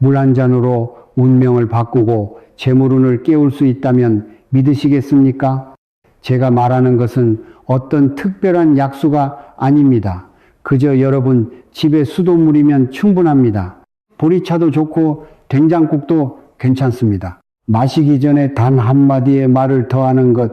물 한 잔으로 운명을 바꾸고 재물운을 깨울 수 있다면 믿으시겠습니까? 제가 말하는 것은 어떤 특별한 약수가 아닙니다. 그저 여러분 집에 수돗물이면 충분합니다. 보리차도 좋고 된장국도 괜찮습니다. 마시기 전에 단 한마디의 말을 더하는 것,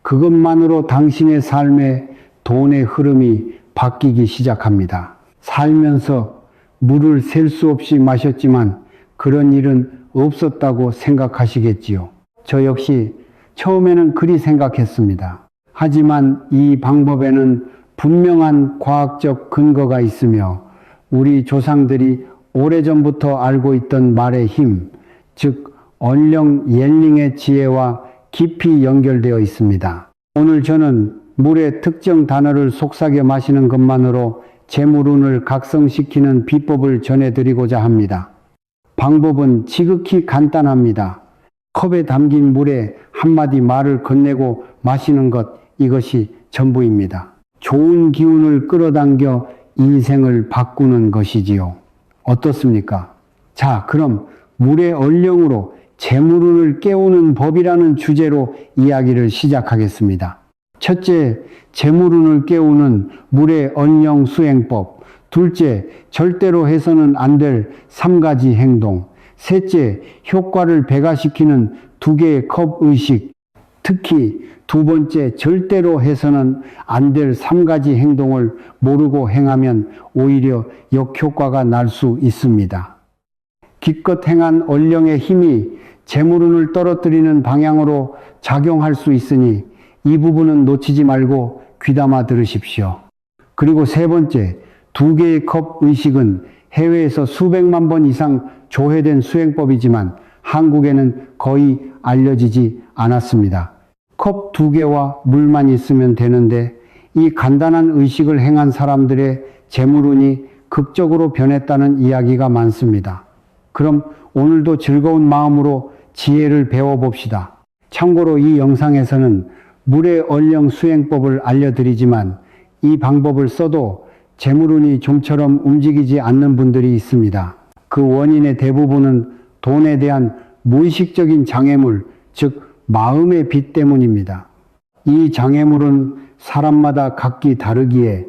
그것만으로 당신의 삶에 돈의 흐름이 바뀌기 시작합니다. 살면서 물을 셀 수 없이 마셨지만 그런 일은 없었다고 생각하시겠지요. 저 역시 처음에는 그리 생각했습니다. 하지만 이 방법에는 분명한 과학적 근거가 있으며 우리 조상들이 오래전부터 알고 있던 말의 힘, 즉 얼령 옐링의 지혜와 깊이 연결되어 있습니다. 오늘 저는 물의 특정 단어를 속삭여 마시는 것만으로 재물운을 각성시키는 비법을 전해드리고자 합니다. 방법은 지극히 간단합니다. 컵에 담긴 물에 한마디 말을 건네고 마시는 것, 이것이 전부입니다. 좋은 기운을 끌어당겨 인생을 바꾸는 것이지요. 어떻습니까? 자, 그럼 물의 얼령으로 재물운을 깨우는 법이라는 주제로 이야기를 시작하겠습니다. 첫째, 재물운을 깨우는 물의 얼령 수행법. 둘째, 절대로 해서는 안 될 3가지 행동. 셋째, 효과를 배가시키는 2개의 컵 의식. 특히 두 번째, 절대로 해서는 안 될 3가지 행동을 모르고 행하면 오히려 역효과가 날 수 있습니다. 기껏 행한 얼령의 힘이 재물운을 떨어뜨리는 방향으로 작용할 수 있으니 이 부분은 놓치지 말고 귀담아 들으십시오. 그리고 세 번째, 2개의 컵 의식은 해외에서 수백만 번 이상 조회된 수행법이지만 한국에는 거의 알려지지 않았습니다. 컵 2개와 물만 있으면 되는데 이 간단한 의식을 행한 사람들의 재물운이 극적으로 변했다는 이야기가 많습니다. 그럼 오늘도 즐거운 마음으로 지혜를 배워봅시다. 참고로 이 영상에서는 물의 얼령 수행법을 알려드리지만 이 방법을 써도 재물운이 좀처럼 움직이지 않는 분들이 있습니다. 그 원인의 대부분은 돈에 대한 무의식적인 장애물, 즉 마음의 빚 때문입니다. 이 장애물은 사람마다 각기 다르기에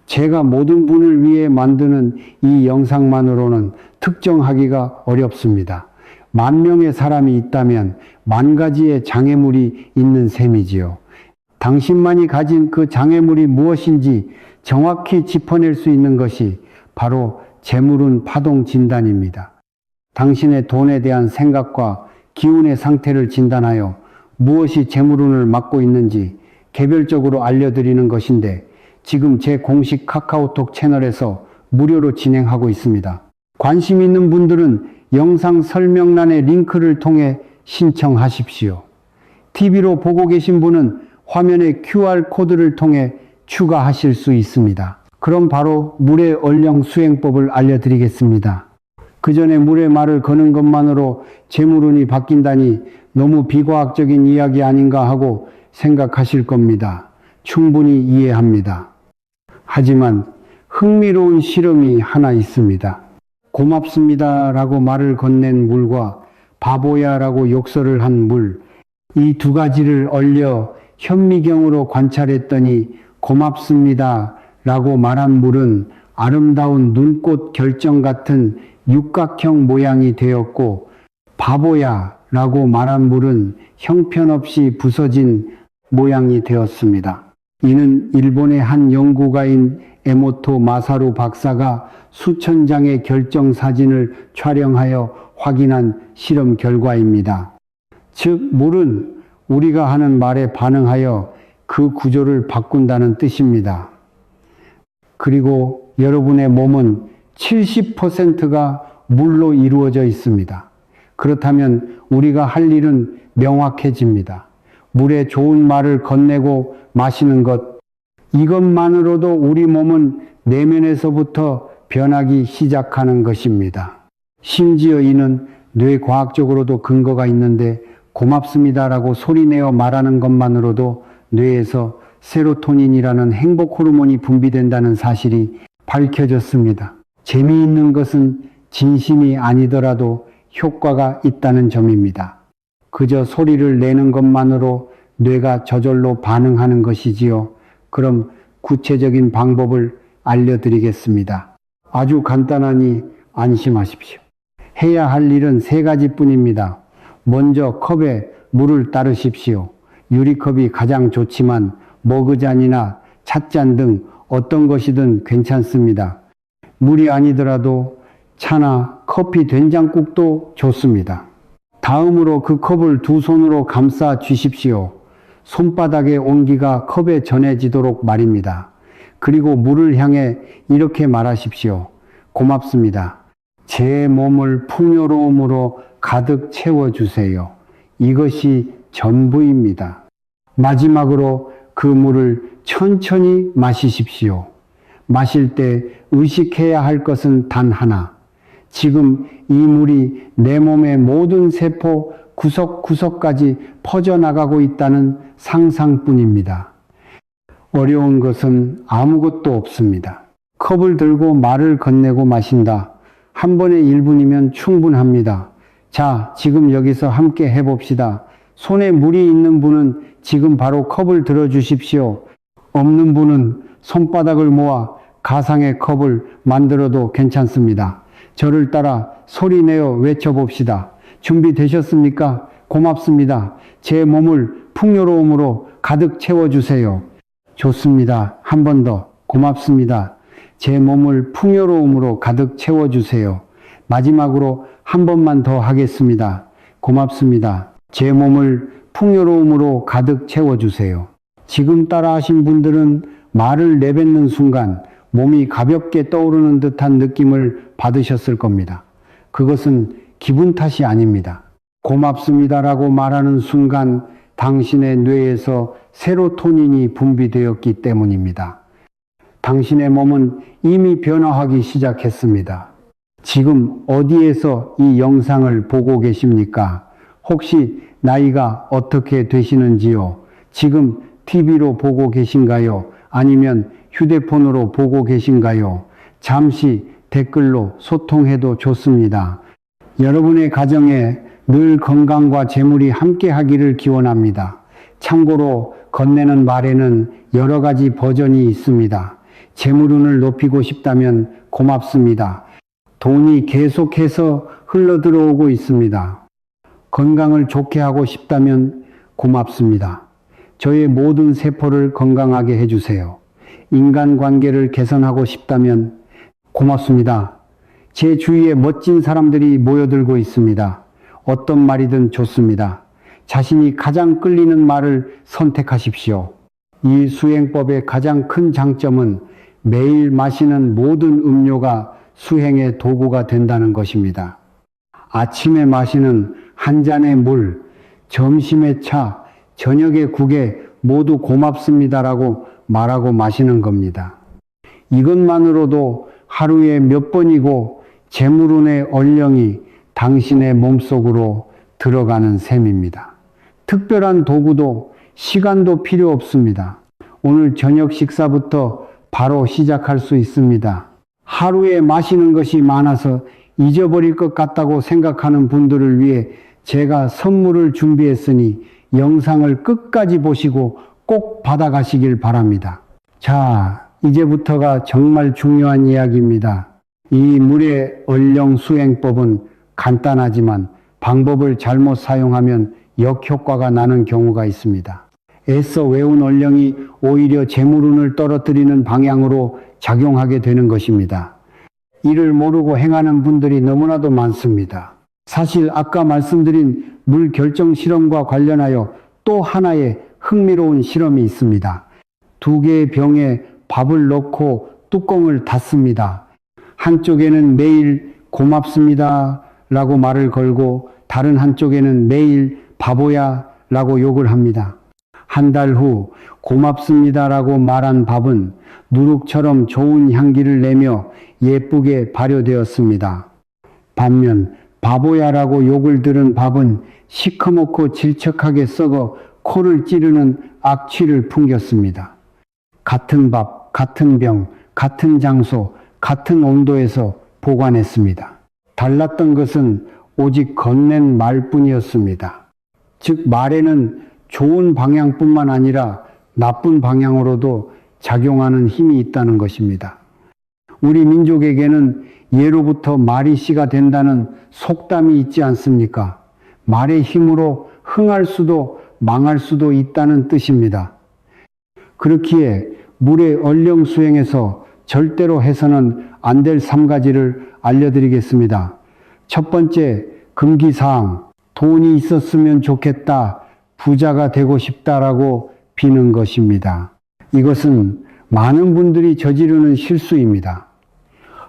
제가 모든 분을 위해 만드는 이 영상만으로는 특정하기가 어렵습니다. 10,000명의 사람이 있다면 10,000가지의 장애물이 있는 셈이지요. 당신만이 가진 그 장애물이 무엇인지 정확히 짚어낼 수 있는 것이 바로 재물운 파동 진단입니다. 당신의 돈에 대한 생각과 기운의 상태를 진단하여 무엇이 재물운을 막고 있는지 개별적으로 알려드리는 것인데 지금 제 공식 카카오톡 채널에서 무료로 진행하고 있습니다. 관심 있는 분들은 영상 설명란의 링크를 통해 신청하십시오. TV로 보고 계신 분은 화면의 QR코드를 통해 추가하실 수 있습니다. 그럼 바로 물의 얼령 수행법을 알려드리겠습니다. 그 전에 물의 말을 거는 것만으로 재물운이 바뀐다니 너무 비과학적인 이야기 아닌가 하고 생각하실 겁니다. 충분히 이해합니다. 하지만 흥미로운 실험이 하나 있습니다. 고맙습니다 라고 말을 건넨 물과 바보야 라고 욕설을 한 물, 이 2가지를 얼려 현미경으로 관찰했더니 고맙습니다 라고 말한 물은 아름다운 눈꽃 결정 같은 육각형 모양이 되었고 바보야 라고 말한 물은 형편없이 부서진 모양이 되었습니다. 이는 일본의 한 연구가인 에모토 마사루 박사가 수천 장의 결정 사진을 촬영하여 확인한 실험 결과입니다. 즉, 물은 우리가 하는 말에 반응하여 그 구조를 바꾼다는 뜻입니다. 그리고 여러분의 몸은 70%가 물로 이루어져 있습니다. 그렇다면 우리가 할 일은 명확해집니다. 물에 좋은 말을 건네고 마시는 것, 이것만으로도 우리 몸은 내면에서부터 변하기 시작하는 것입니다. 심지어 이는 뇌과학적으로도 근거가 있는데 고맙습니다라고 소리내어 말하는 것만으로도 뇌에서 세로토닌이라는 행복 호르몬이 분비된다는 사실이 밝혀졌습니다. 재미있는 것은 진심이 아니더라도 효과가 있다는 점입니다. 그저 소리를 내는 것만으로 뇌가 저절로 반응하는 것이지요. 그럼 구체적인 방법을 알려드리겠습니다. 아주 간단하니 안심하십시오. 해야 할 일은 3가지뿐입니다. 먼저 컵에 물을 따르십시오. 유리컵이 가장 좋지만 머그잔이나 찻잔 등 어떤 것이든 괜찮습니다. 물이 아니더라도 차나 커피, 된장국도 좋습니다. 다음으로 그 컵을 2손으로 감싸 주십시오. 손바닥의 온기가 컵에 전해지도록 말입니다. 그리고 물을 향해 이렇게 말하십시오. 고맙습니다. 제 몸을 풍요로움으로 가득 채워주세요. 이것이 전부입니다. 마지막으로 그 물을 천천히 마시십시오. 마실 때 의식해야 할 것은 단 하나. 지금 이 물이 내 몸의 모든 세포 구석구석까지 퍼져나가고 있다는 상상뿐입니다. 어려운 것은 아무것도 없습니다. 컵을 들고 말을 건네고 마신다. 한 번에 1분이면 충분합니다. 자, 지금 여기서 함께 해봅시다. 손에 물이 있는 분은 지금 바로 컵을 들어주십시오. 없는 분은 손바닥을 모아 가상의 컵을 만들어도 괜찮습니다. 저를 따라 소리내어 외쳐봅시다. 준비되셨습니까? 고맙습니다. 제 몸을 풍요로움으로 가득 채워주세요. 좋습니다. 한 번 더. 고맙습니다. 제 몸을 풍요로움으로 가득 채워주세요. 마지막으로 한 번만 더 하겠습니다. 고맙습니다. 제 몸을 풍요로움으로 가득 채워주세요. 지금 따라하신 분들은 말을 내뱉는 순간 몸이 가볍게 떠오르는 듯한 느낌을 받으셨을 겁니다. 그것은 기분 탓이 아닙니다. 고맙습니다라고 말하는 순간 당신의 뇌에서 세로토닌이 분비되었기 때문입니다. 당신의 몸은 이미 변화하기 시작했습니다. 지금 어디에서 이 영상을 보고 계십니까? 혹시 나이가 어떻게 되시는지요? 지금 TV로 보고 계신가요? 아니면 휴대폰으로 보고 계신가요? 잠시 댓글로 소통해도 좋습니다. 여러분의 가정에 늘 건강과 재물이 함께 하기를 기원합니다. 참고로 건네는 말에는 여러 가지 버전이 있습니다. 재물운을 높이고 싶다면 고맙습니다. 돈이 계속해서 흘러들어오고 있습니다. 건강을 좋게 하고 싶다면 고맙습니다. 저의 모든 세포를 건강하게 해주세요. 인간관계를 개선하고 싶다면 고맙습니다. 제 주위에 멋진 사람들이 모여들고 있습니다. 어떤 말이든 좋습니다. 자신이 가장 끌리는 말을 선택하십시오. 이 수행법의 가장 큰 장점은 매일 마시는 모든 음료가 수행의 도구가 된다는 것입니다. 아침에 마시는 한 잔의 물, 점심에 차, 저녁에 국에 모두 고맙습니다라고 말하고 마시는 겁니다. 이것만으로도 하루에 몇 번이고 재물운의 얼령이 당신의 몸속으로 들어가는 셈입니다. 특별한 도구도 시간도 필요 없습니다. 오늘 저녁 식사부터 바로 시작할 수 있습니다. 하루에 마시는 것이 많아서 잊어버릴 것 같다고 생각하는 분들을 위해 제가 선물을 준비했으니 영상을 끝까지 보시고 꼭 받아가시길 바랍니다. 자, 이제부터가 정말 중요한 이야기입니다. 이 물의 얼령 수행법은 간단하지만 방법을 잘못 사용하면 역효과가 나는 경우가 있습니다. 애써 외운 얼령이 오히려 재물운을 떨어뜨리는 방향으로 작용하게 되는 것입니다. 이를 모르고 행하는 분들이 너무나도 많습니다. 사실 아까 말씀드린 물 결정 실험과 관련하여 또 하나의 흥미로운 실험이 있습니다. 2개의 병에 밥을 넣고 뚜껑을 닫습니다. 한쪽에는 매일 고맙습니다 라고 말을 걸고 다른 한쪽에는 매일 바보야 라고 욕을 합니다. 한 달 후 고맙습니다 라고 말한 밥은 누룩처럼 좋은 향기를 내며 예쁘게 발효되었습니다. 반면 바보야라고 욕을 들은 밥은 시커멓고 질척하게 썩어 코를 찌르는 악취를 풍겼습니다. 같은 밥, 같은 병, 같은 장소, 같은 온도에서 보관했습니다. 달랐던 것은 오직 건넨 말뿐이었습니다. 즉 말에는 좋은 방향뿐만 아니라 나쁜 방향으로도 작용하는 힘이 있다는 것입니다. 우리 민족에게는 예로부터 말이 씨가 된다는 속담이 있지 않습니까? 말의 힘으로 흥할 수도 망할 수도 있다는 뜻입니다. 그렇기에 물의 얼령 수행에서 절대로 해서는 안 될 3가지를 알려드리겠습니다. 첫 번째, 금기사항. 돈이 있었으면 좋겠다, 부자가 되고 싶다라고 비는 것입니다. 이것은 많은 분들이 저지르는 실수입니다.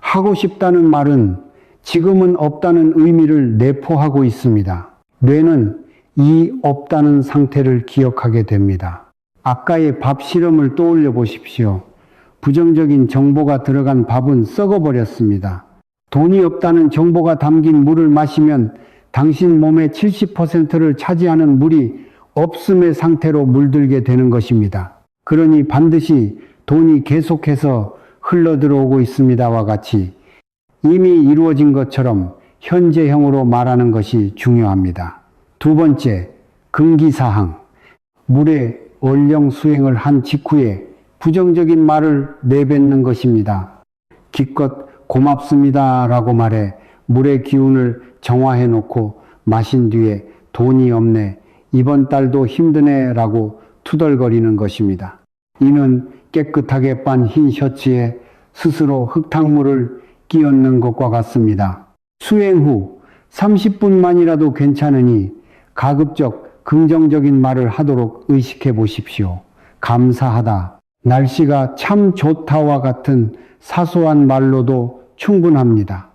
하고 싶다는 말은 지금은 없다는 의미를 내포하고 있습니다. 뇌는 이 없다는 상태를 기억하게 됩니다. 아까의 밥 실험을 떠올려 보십시오. 부정적인 정보가 들어간 밥은 썩어버렸습니다. 돈이 없다는 정보가 담긴 물을 마시면 당신 몸의 70%를 차지하는 물이 없음의 상태로 물들게 되는 것입니다. 그러니 반드시 돈이 계속해서 흘러들어오고 있습니다와 같이 이미 이루어진 것처럼 현재형으로 말하는 것이 중요합니다. 두 번째, 금기사항. 물의 얼령 수행을 한 직후에 부정적인 말을 내뱉는 것입니다. 기껏 고맙습니다 라고 말해 물의 기운을 정화해 놓고 마신 뒤에 돈이 없네, 이번 달도 힘드네 라고 투덜거리는 것입니다. 이는 깨끗하게 빤 흰 셔츠에 스스로 흙탕물을 끼얹는 것과 같습니다. 수행 후 30분만이라도 괜찮으니 가급적 긍정적인 말을 하도록 의식해 보십시오. 감사하다, 날씨가 참 좋다와 같은 사소한 말로도 충분합니다.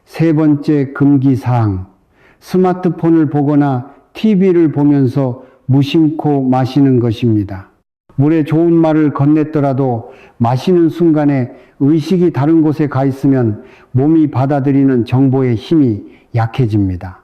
세 번째 금기사항. 스마트폰을 보거나 TV를 보면서 무심코 마시는 것입니다. 물에 좋은 말을 건넸더라도 마시는 순간에 의식이 다른 곳에 가 있으면 몸이 받아들이는 정보의 힘이 약해집니다.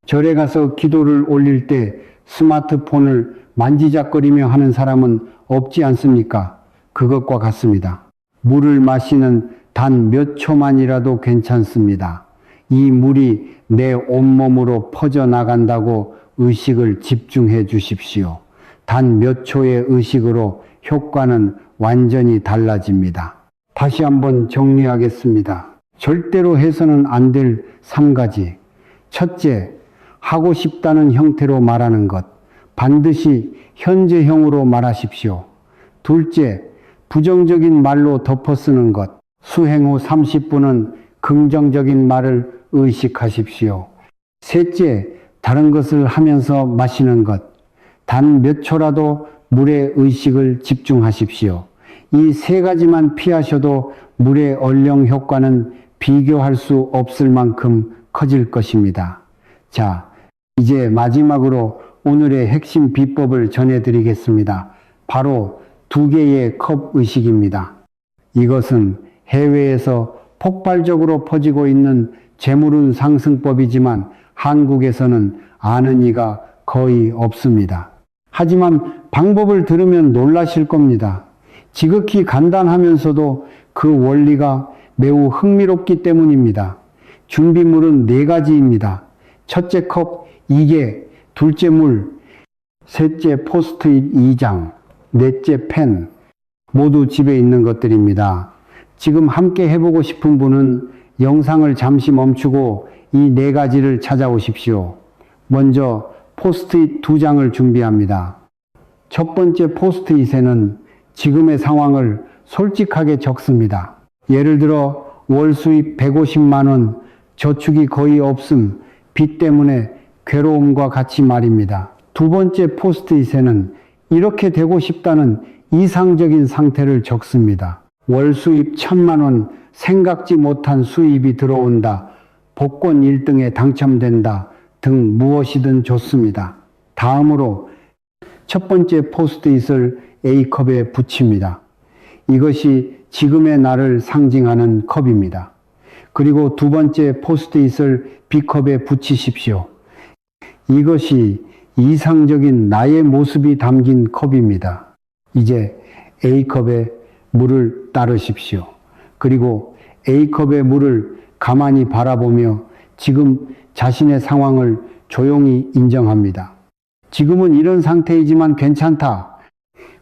절에 가서 기도를 올릴 때 스마트폰을 만지작거리며 하는 사람은 없지 않습니까? 그것과 같습니다. 물을 마시는 단 몇 초만이라도 괜찮습니다. 이 물이 내 온몸으로 퍼져나간다고 의식을 집중해 주십시오. 단 몇 초의 의식으로 효과는 완전히 달라집니다. 다시 한번 정리하겠습니다. 절대로 해서는 안 될 3가지. 첫째, 하고 싶다는 형태로 말하는 것. 반드시 현재형으로 말하십시오. 둘째, 부정적인 말로 덮어쓰는 것. 수행 후 30분은 긍정적인 말을 의식하십시오. 셋째, 다른 것을 하면서 마시는 것. 단 몇 초라도 물의 의식을 집중하십시오. 이 3가지만 피하셔도 물의 얼령 효과는 비교할 수 없을 만큼 커질 것입니다. 자, 이제 마지막으로 오늘의 핵심 비법을 전해드리겠습니다. 바로 2개의 컵 의식입니다. 이것은 해외에서 폭발적으로 퍼지고 있는 재물운 상승법이지만 한국에서는 아는 이가 거의 없습니다. 하지만 방법을 들으면 놀라실 겁니다. 지극히 간단하면서도 그 원리가 매우 흥미롭기 때문입니다. 준비물은 4가지입니다. 첫째 컵 2개, 둘째 물, 셋째 포스트잇 2장, 넷째 펜, 모두 집에 있는 것들입니다. 지금 함께 해보고 싶은 분은 영상을 잠시 멈추고 이 4가지를 찾아오십시오. 먼저 포스트잇 2장을 준비합니다. 첫 번째 포스트잇에는 지금의 상황을 솔직하게 적습니다. 예를 들어 월 수입 150만 원, 저축이 거의 없음, 빚 때문에 괴로움과 같이 말입니다. 두 번째 포스트잇에는 이렇게 되고 싶다는 이상적인 상태를 적습니다. 월 수입 1000만 원, 생각지 못한 수입이 들어온다, 복권 1등에 당첨된다 등 무엇이든 좋습니다. 다음으로 첫 번째 포스트잇을 A컵에 붙입니다. 이것이 지금의 나를 상징하는 컵입니다. 그리고 두 번째 포스트잇을 B컵에 붙이십시오. 이것이 이상적인 나의 모습이 담긴 컵입니다. 이제 A컵에 물을 따르십시오. 그리고 A컵의 물을 가만히 바라보며 지금 자신의 상황을 조용히 인정합니다. 지금은 이런 상태이지만 괜찮다.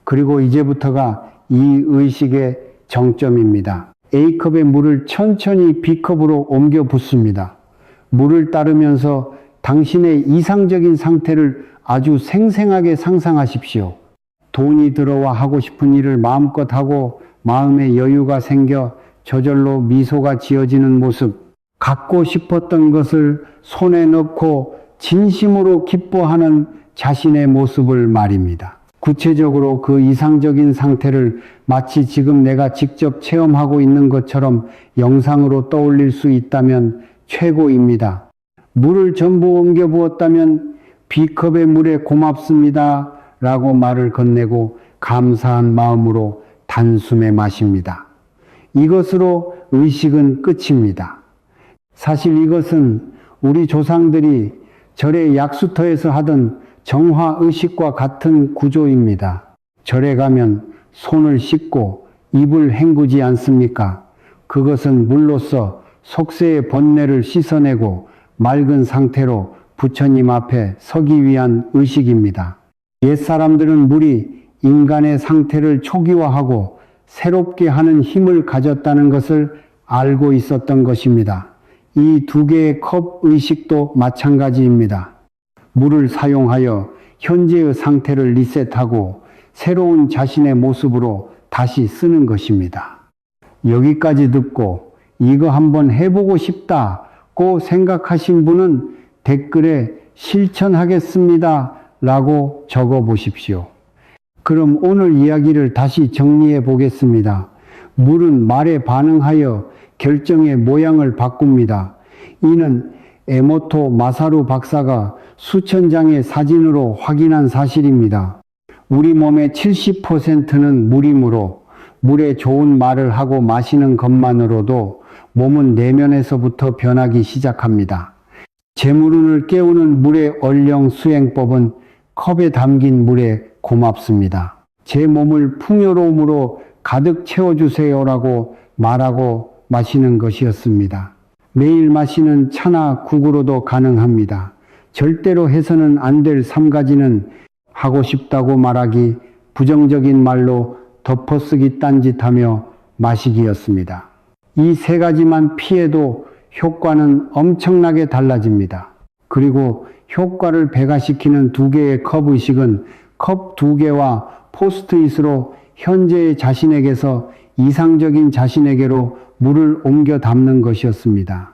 그리고 이제부터가 이 의식의 정점입니다. A컵의 물을 천천히 B컵으로 옮겨 붓습니다. 물을 따르면서 당신의 이상적인 상태를 아주 생생하게 상상하십시오. 돈이 들어와 하고 싶은 일을 마음껏 하고 마음에 여유가 생겨 저절로 미소가 지어지는 모습, 갖고 싶었던 것을 손에 넣고 진심으로 기뻐하는 자신의 모습을 말입니다. 구체적으로 그 이상적인 상태를 마치 지금 내가 직접 체험하고 있는 것처럼 영상으로 떠올릴 수 있다면 최고입니다. 물을 전부 옮겨 부었다면 B컵의 물에 고맙습니다 라고 말을 건네고 감사한 마음으로 단숨에 마십니다. 이것으로 의식은 끝입니다. 사실 이것은 우리 조상들이 절의 약수터에서 하던 정화의식과 같은 구조입니다. 절에 가면 손을 씻고 입을 헹구지 않습니까? 그것은 물로써 속세의 번뇌를 씻어내고 맑은 상태로 부처님 앞에 서기 위한 의식입니다. 옛사람들은 물이 인간의 상태를 초기화하고 새롭게 하는 힘을 가졌다는 것을 알고 있었던 것입니다. 이 두 개의 컵 의식도 마찬가지입니다. 물을 사용하여 현재의 상태를 리셋하고 새로운 자신의 모습으로 다시 쓰는 것입니다. 여기까지 듣고 이거 한번 해보고 싶다고 생각하신 분은 댓글에 실천하겠습니다 라고 적어 보십시오. 그럼 오늘 이야기를 다시 정리해 보겠습니다. 물은 말에 반응하여 결정의 모양을 바꿉니다. 이는 에모토 마사루 박사가 수천 장의 사진으로 확인한 사실입니다. 우리 몸의 70%는 물이므로 물에 좋은 말을 하고 마시는 것만으로도 몸은 내면에서부터 변하기 시작합니다. 재물운을 깨우는 물의 얼령 수행법은 컵에 담긴 물에 고맙습니다. 제 몸을 풍요로움으로 가득 채워주세요라고 말하고 마시는 것이었습니다. 매일 마시는 차나 국으로도 가능합니다. 절대로 해서는 안 될 3가지는 하고 싶다고 말하기, 부정적인 말로 덮어쓰기 딴짓하며 마시기였습니다. 이 3가지만 피해도 효과는 엄청나게 달라집니다. 그리고 효과를 배가시키는 2개의 컵 의식은 컵 2개와 포스트잇으로 현재의 자신에게서 이상적인 자신에게로 물을 옮겨 담는 것이었습니다.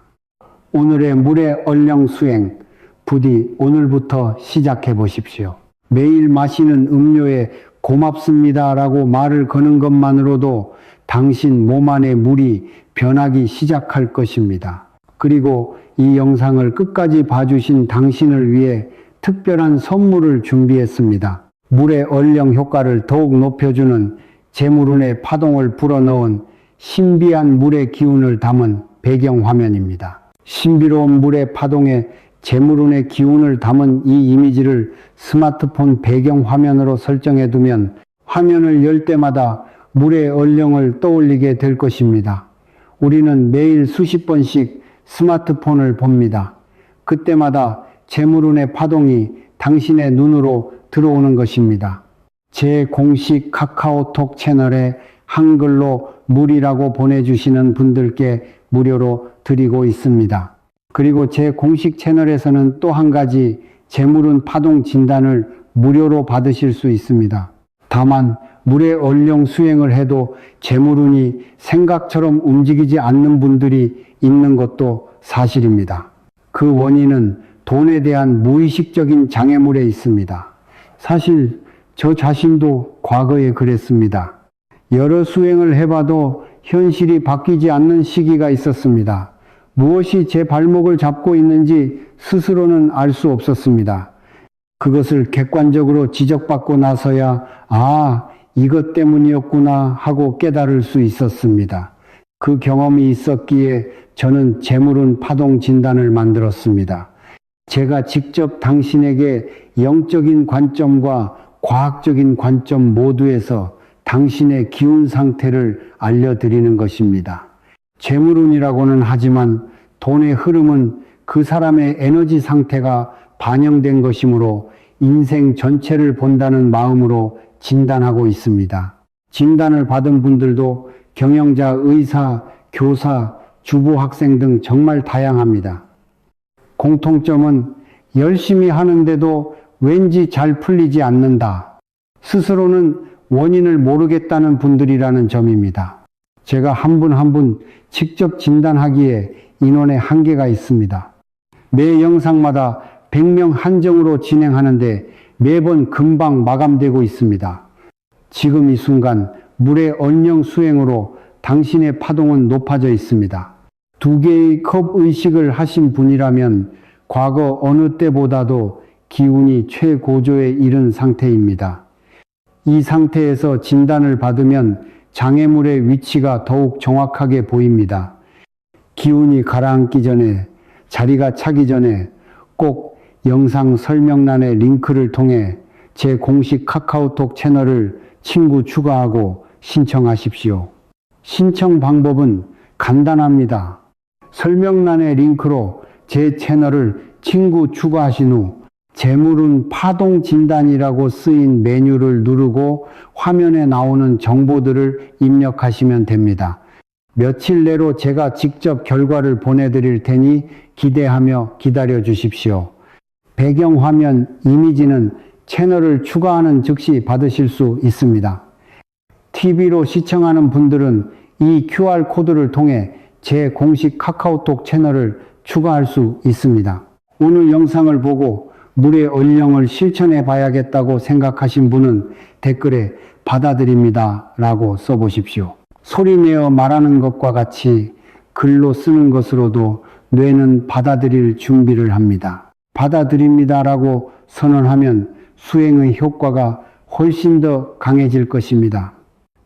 오늘의 물의 얼령 수행, 부디 오늘부터 시작해 보십시오. 매일 마시는 음료에 고맙습니다라고 말을 거는 것만으로도 당신 몸 안의 물이 변하기 시작할 것입니다. 그리고 이 영상을 끝까지 봐주신 당신을 위해 특별한 선물을 준비했습니다. 물의 얼령 효과를 더욱 높여주는 재물운의 파동을 불어넣은 신비한 물의 기운을 담은 배경화면입니다. 신비로운 물의 파동에 재물운의 기운을 담은 이 이미지를 스마트폰 배경화면으로 설정해두면 화면을 열 때마다 물의 얼령을 떠올리게 될 것입니다. 우리는 매일 수십 번씩 스마트폰을 봅니다. 그때마다 재물운의 파동이 당신의 눈으로 들어오는 것입니다. 제 공식 카카오톡 채널에 한글로 물이라고 보내주시는 분들께 무료로 드리고 있습니다. 그리고 제 공식 채널에서는 또 한 가지 재물운 파동 진단을 무료로 받으실 수 있습니다. 다만 물의 얼령 수행을 해도 재물운이 생각처럼 움직이지 않는 분들이 있는 것도 사실입니다. 그 원인은 돈에 대한 무의식적인 장애물에 있습니다. 사실 저 자신도 과거에 그랬습니다. 여러 수행을 해봐도 현실이 바뀌지 않는 시기가 있었습니다. 무엇이 제 발목을 잡고 있는지 스스로는 알 수 없었습니다. 그것을 객관적으로 지적받고 나서야 이것 때문이었구나 하고 깨달을 수 있었습니다. 그 경험이 있었기에 저는 재물운 파동 진단을 만들었습니다. 제가 직접 당신에게 영적인 관점과 과학적인 관점 모두에서 당신의 기운 상태를 알려드리는 것입니다. 재물운이라고는 하지만 돈의 흐름은 그 사람의 에너지 상태가 반영된 것이므로 인생 전체를 본다는 마음으로 진단하고 있습니다. 진단을 받은 분들도 경영자, 의사, 교사, 주부, 학생 등 정말 다양합니다. 공통점은 열심히 하는데도 왠지 잘 풀리지 않는다. 스스로는 원인을 모르겠다는 분들이라는 점입니다. 제가 한 분 한 분 직접 진단하기에 인원의 한계가 있습니다. 매 영상마다 100명 한정으로 진행하는데 매번 금방 마감되고 있습니다. 지금 이 순간 물의 언령 수행으로 당신의 파동은 높아져 있습니다. 2개의 컵 의식을 하신 분이라면 과거 어느 때보다도 기운이 최고조에 이른 상태입니다. 이 상태에서 진단을 받으면 장애물의 위치가 더욱 정확하게 보입니다. 기운이 가라앉기 전에, 자리가 차기 전에 꼭 영상 설명란의 링크를 통해 제 공식 카카오톡 채널을 친구 추가하고 신청하십시오. 신청 방법은 간단합니다. 설명란의 링크로 제 채널을 친구 추가하신 후 재물운 파동 진단이라고 쓰인 메뉴를 누르고 화면에 나오는 정보들을 입력하시면 됩니다. 며칠 내로 제가 직접 결과를 보내드릴 테니 기대하며 기다려 주십시오. 배경화면 이미지는 채널을 추가하는 즉시 받으실 수 있습니다. TV로 시청하는 분들은 이 QR코드를 통해 제 공식 카카오톡 채널을 추가할 수 있습니다. 오늘 영상을 보고 물의 언령을 실천해 봐야겠다고 생각하신 분은 댓글에 받아들입니다 라고 써보십시오. 소리내어 말하는 것과 같이 글로 쓰는 것으로도 뇌는 받아들일 준비를 합니다. 받아들입니다 라고 선언하면 수행의 효과가 훨씬 더 강해질 것입니다.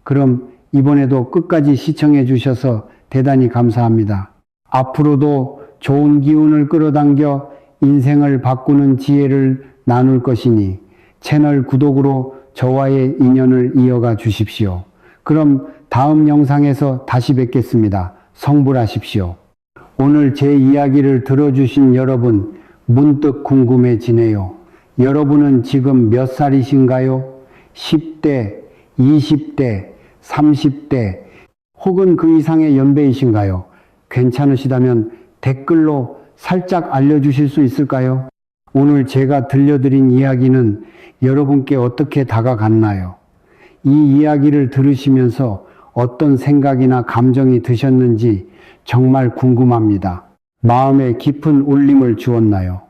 그럼 이번에도 끝까지 시청해 주셔서 대단히 감사합니다. 앞으로도 좋은 기운을 끌어당겨 인생을 바꾸는 지혜를 나눌 것이니 채널 구독으로 저와의 인연을 이어가 주십시오. 그럼 다음 영상에서 다시 뵙겠습니다. 성불하십시오. 오늘 제 이야기를 들어주신 여러분, 문득 궁금해지네요. 여러분은 지금 몇 살이신가요? 10대, 20대, 30대, 혹은 그 이상의 연배이신가요? 괜찮으시다면 댓글로 살짝 알려주실 수 있을까요? 오늘 제가 들려드린 이야기는 여러분께 어떻게 다가갔나요? 이 이야기를 들으시면서 어떤 생각이나 감정이 드셨는지 정말 궁금합니다. 마음에 깊은 울림을 주었나요?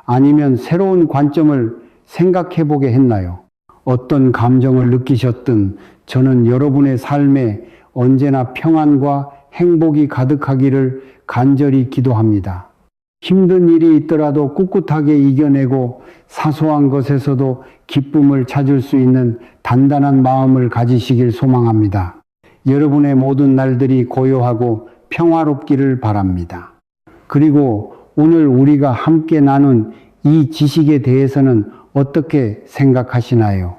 아니면 새로운 관점을 생각해보게 했나요? 어떤 감정을 느끼셨든 저는 여러분의 삶에 언제나 평안과 행복이 가득하기를 간절히 기도합니다. 힘든 일이 있더라도 꿋꿋하게 이겨내고 사소한 것에서도 기쁨을 찾을 수 있는 단단한 마음을 가지시길 소망합니다. 여러분의 모든 날들이 고요하고 평화롭기를 바랍니다. 그리고 오늘 우리가 함께 나눈 이 지식에 대해서는 어떻게 생각하시나요?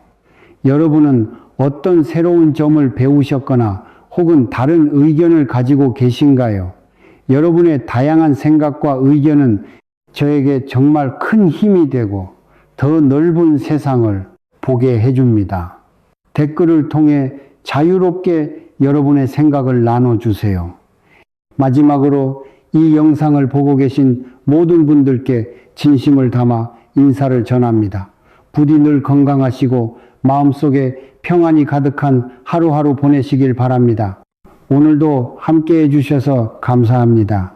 여러분은 어떤 새로운 점을 배우셨거나 혹은 다른 의견을 가지고 계신가요? 여러분의 다양한 생각과 의견은 저에게 정말 큰 힘이 되고 더 넓은 세상을 보게 해줍니다. 댓글을 통해 자유롭게 여러분의 생각을 나눠주세요. 마지막으로 이 영상을 보고 계신 모든 분들께 진심을 담아 인사를 전합니다. 부디 늘 건강하시고 마음속에 평안이 가득한 하루하루 보내시길 바랍니다. 오늘도 함께 해주셔서 감사합니다.